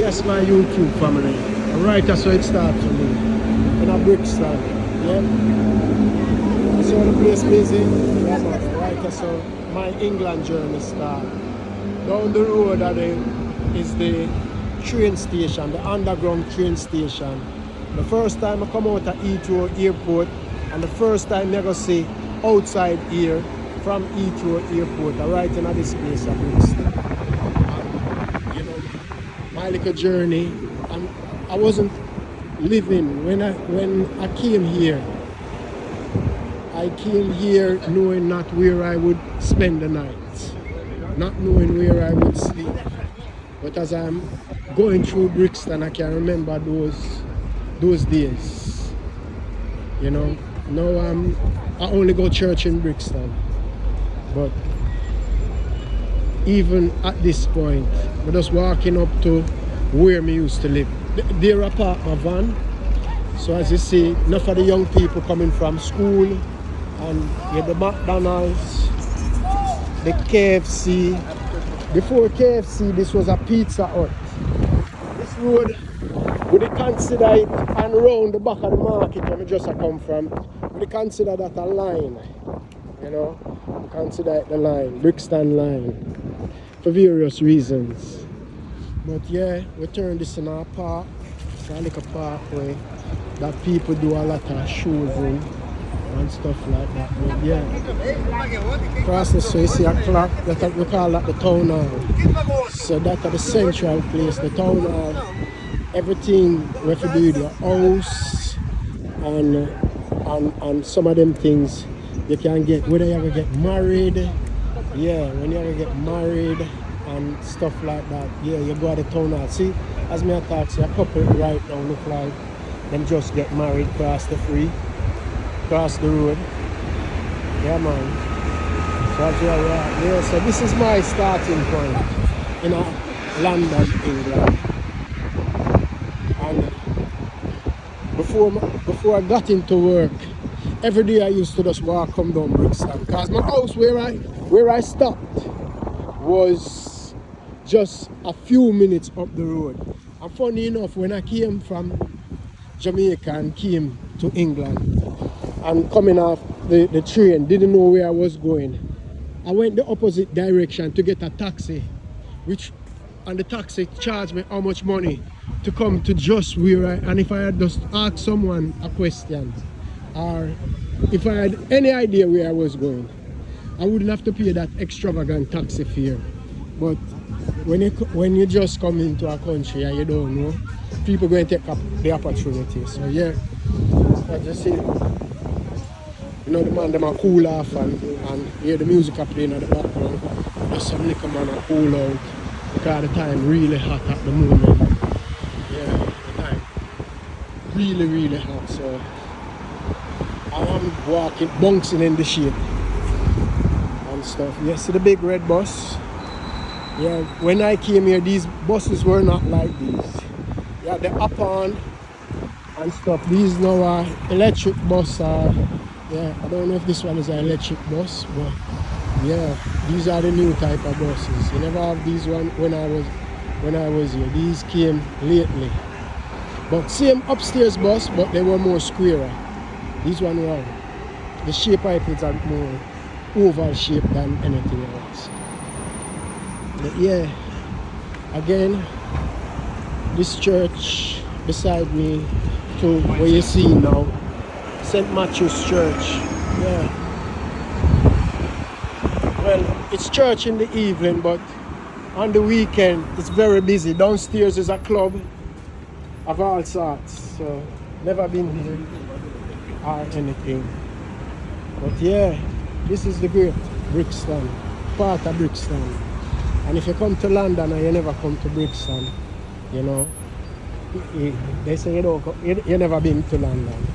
Yes, my YouTube family. Right, that's how it starts for me. In a Brixton. Yeah. That's how the place busy. Yeah, man. Right, that's how my England journey starts. Down the road is the train station, the underground train station. The first time I come out at Heathrow Airport, and the first time I go see outside here from Heathrow Airport, right in this place at Brixton. You know, my little journey, and I wasn't living when I came here. I came here knowing not where I would spend the night, not knowing where I would sleep. But as I'm going through Brixton, I can remember those days. You know, now I only go church in Brixton. But even at this point, we're just walking up to where me used to live. There I park my van. So as you see, enough of the young people coming from school, and yeah, the McDonald's, the KFC. Before KFC, this was a Pizza Hut. This road, would you consider it, and round the back of the market where I just come from, would you consider that a line? You know, consider it the line, Brixton line, for various reasons. But yeah, we turn this in our park, it's a little parkway that people do a lot of shows in and stuff like that. But yeah, across the street, you see a clock that we call that the town hall. So that's the central place, the town hall. Everything we have to do with your house and some of them things you can get, whether you ever get married, yeah, when you ever get married and stuff like that, yeah, you go to the town hall. See, as me talk, see a couple right now look like them just get married across the road. Yeah, man. So yeah, so this is my starting point in London, England. And before I got into work, every day I used to just walk come down Brixton, because my house where I stopped was just a few minutes up the road. And funny enough, when I came from Jamaica and came to England and coming off the train, didn't know where I was going, I went the opposite direction to get a taxi, and the taxi charged me how much money to come to just where and if I had just asked someone a question, or if I had any idea where I was going, I wouldn't have to pay that extravagant taxi fare. But when you just come into a country and you don't know, people going to take up the opportunity. So yeah, as you see, you know, the man them a cool off and hear the music playing at the background. Just some little man a cool out because the time really hot at the moment. Yeah, the time really hot. So I am walking, bouncing in the shade and stuff. You see the big red bus? Yeah, when I came here, these buses were not like these. Yeah, the up on and stuff. These now are electric bus. Yeah, I don't know if this one is an electric bus, but yeah, these are the new type of buses. You never have these one when I was here. These came lately. But same upstairs bus, but they were more squarer. These one were, the shape of it are more oval shape than anything else. But yeah, again, this church beside me to where you see now, St. Matthew's Church. Yeah. Well, it's church in the evening, but on the weekend it's very busy. Downstairs is a club of all sorts, so never been here or anything. But yeah, this is the great Brixton, part of Brixton. And if you come to London and you never come to Brixton, you know, they say you never been to London.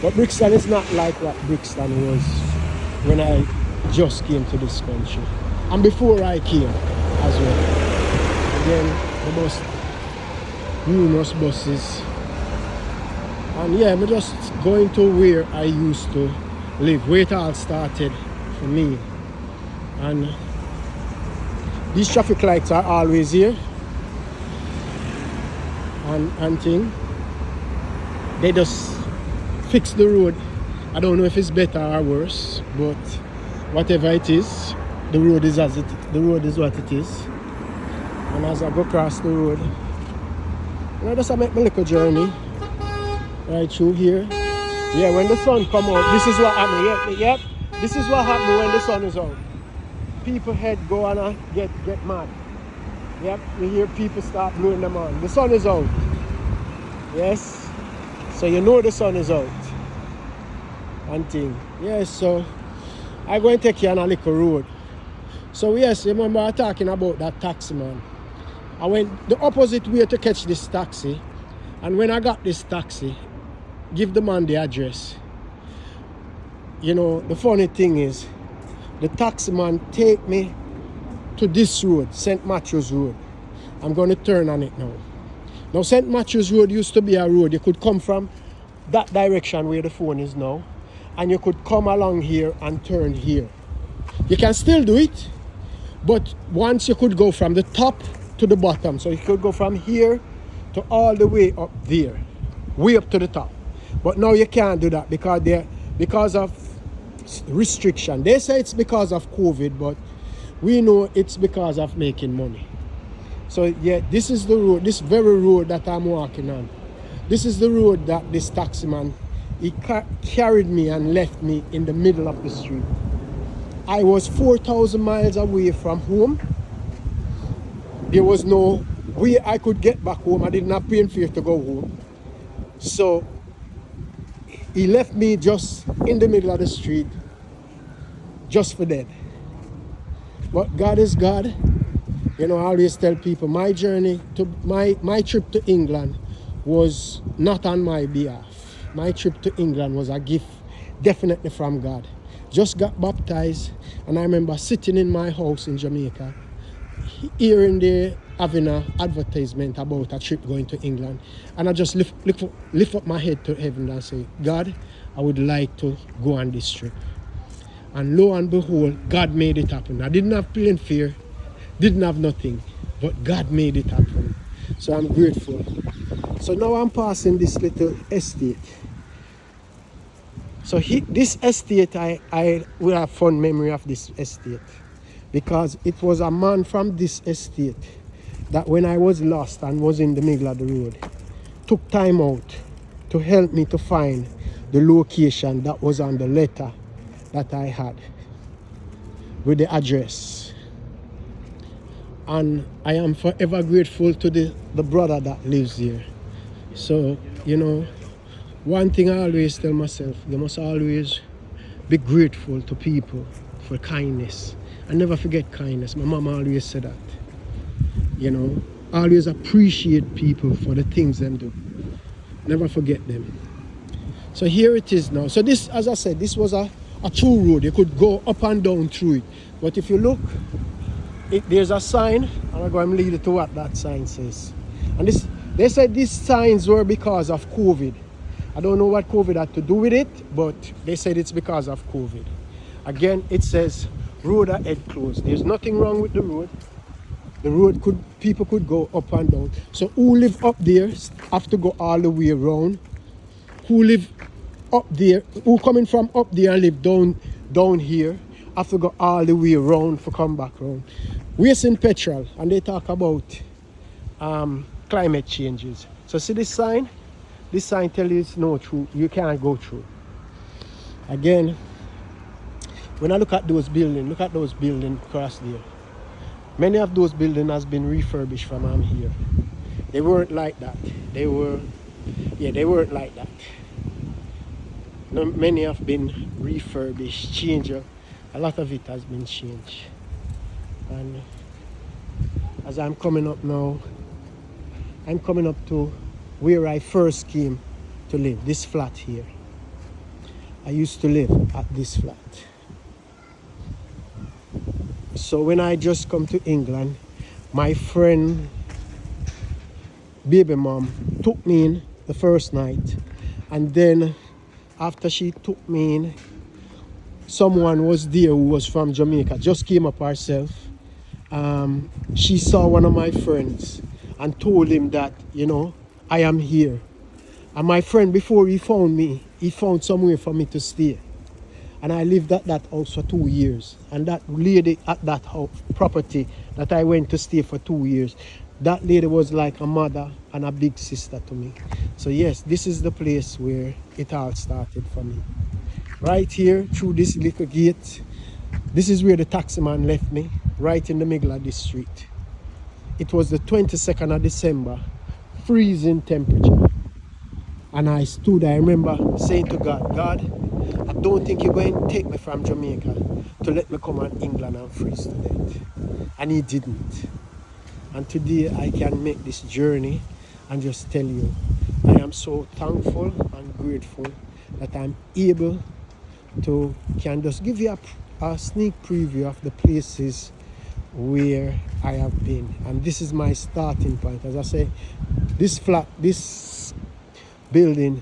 But Brixton is not like what Brixton was when I just came to this country. And before I came as well. Again, the bus, numerous buses. And yeah, I'm just going to where I used to live, where it all started for me. And these traffic lights are always here. and thing. They just fix the road. I don't know if it's better or worse, but whatever it is, the road is what it is. And as I go across the road, just I make my little journey right through here. Yeah, when the sun come out, this is what happens. Yep. This is what happens when the sun is out. People head go and get mad. Yep, we hear people start blowing them on. The sun is out. Yes. So you know the sun is out. And thing. Yes, so I'm going to take you on a little road. So yes, remember I was talking about that taxi man. I went the opposite way to catch this taxi. And when I got this taxi, give the man the address. You know, the funny thing is, the taxi man take me to this road, St. Matthews Road. I'm going to turn on it now. Now, St. Matthews Road used to be a road. You could come from that direction where the phone is now, and you could come along here and turn here. You can still do it, but once you could go from the top to the bottom. So you could go from here to all the way up there, way up to the top. But now you can't do that because of restriction. They say it's because of COVID, but we know it's because of making money. So yeah, this is the road, this very road that I'm walking on. This is the road that this taxi man, he carried me and left me in the middle of the street. I was 4,000 miles away from home. There was no way I could get back home. I did not pay fare to go home. So he left me just in the middle of the street, just for dead. But God is God. You know, I always tell people my journey to my trip to England was not on my behalf. My trip to England was a gift, definitely from God. Just got baptized, and I remember sitting in my house in Jamaica, hearing the having an advertisement about a trip going to England, and I just lift up my head to heaven and say, God, I would like to go on this trip. And lo and behold, God made it happen. I didn't have plane fare, didn't have nothing, but God made it happen. So I'm grateful. So now I'm passing this little estate. So this estate, I will have fond memory of this estate, because it was a man from this estate that when I was lost and was in the middle of the road, took time out to help me to find the location that was on the letter that I had with the address. And I am forever grateful to the brother that lives here. So, you know, one thing I always tell myself, you must always be grateful to people for kindness. I never forget kindness. My mama always said that. You know, always appreciate people for the things they do. Never forget them. So here it is now. So this, as I said, this was a true road. You could go up and down through it. But if you look, there's a sign, and I'm going to lead you to what that sign says. And they said these signs were because of COVID. I don't know what COVID had to do with it, but they said it's because of COVID. Again, it says road ahead closed. There's nothing wrong with the road. The road people could go up and down. So who live up there have to go all the way around. Who live up there, who coming from up there and live down here, have to go all the way around for come back around. Wasting petrol, and they talk about climate changes. So see this sign? This sign tells you it's no true. You can't go through. Again, when I look at those buildings across there. Many of those buildings has been refurbished from here. They weren't like that. They weren't like that. No, many have been refurbished, changed. A lot of it has been changed. And as I'm coming up now, I'm coming up to where I first came to live, this flat here. I used to live at this flat. So when I just come to England, my friend, baby mom, took me in the first night. And then after she took me in, someone was there who was from Jamaica, just came up herself. She saw one of my friends and told him that, you know, I am here. And my friend, before he found me, he found somewhere for me to stay. And I lived at that house for 2 years. And that lady at that house, property that I went to stay for 2 years, that lady was like a mother and a big sister to me. So yes, this is the place where it all started for me. Right here, through this little gate, this is where the taxi man left me, right in the middle of this street. It was the 22nd of December, freezing temperature. And I stood, I remember saying to God, God, I don't think you're going to take me from Jamaica to let me come on England and freeze to death. And he didn't. And today I can make this journey and just tell you, I am so thankful and grateful that I'm able to can just give you a sneak preview of the places where I have been. And this is my starting point. As I say, this flat, this building,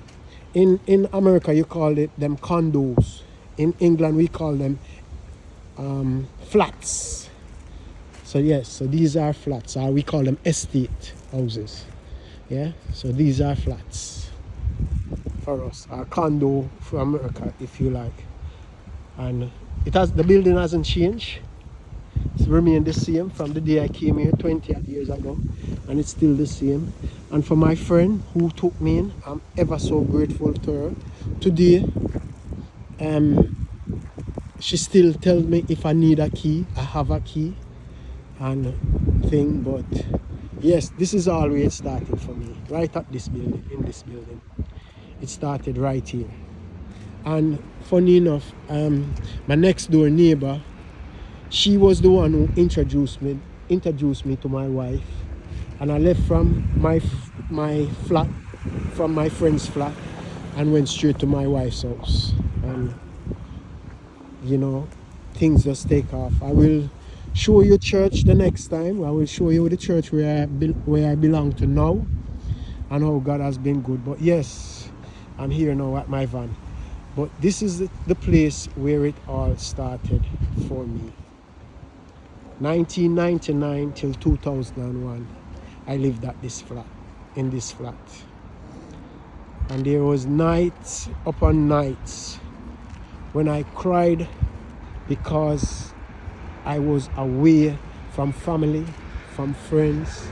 in America you call it them condos. In England we call them flats. So yes, so these are flats, or we call them estate houses. Yeah, so these are flats for us, a condo for America, if you like. And the building hasn't changed. It's remained the same from the day I came here 20 years ago, and it's still the same. And for my friend who took me in, I'm ever so grateful to her. Today, she still tells me if I need a key, I have a key and thing. But yes, this is all where it started for me, right at this building, in this building. It started right here. And funny enough, my next door neighbor, she was the one who introduced me to my wife. And I left from my flat, from my friend's flat, and went straight to my wife's house. And you know, things just take off. I will show you church the next time. I will show you the church where I belong to now, and how God has been good. But yes, I'm here now at my van. But this is the place where it all started for me. 1999 till 2001, I lived at this flat, in this flat. And there was nights upon nights when I cried because I was away from family, from friends.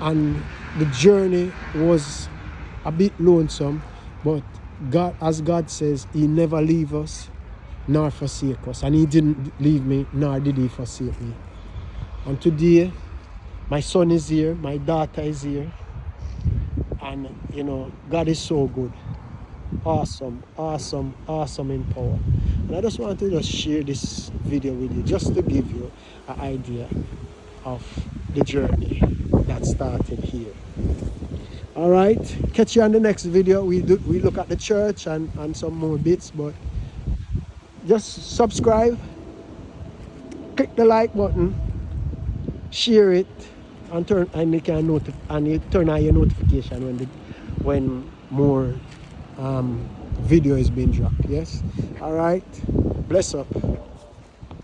And the journey was a bit lonesome, but God, as God says, He never leave us nor forsake us. And He didn't leave me, nor did He forsake me. And today, my son is here, my daughter is here. And you know, God is so good. Awesome, awesome, awesome in power. And I just want to just share this video with you, just to give you an idea of the journey that started here. All right, catch you on the next video. We look at the church and some more bits, but just subscribe, click the like button, share it, and turn on your notification when more video is being dropped. Yes. All right. Bless up.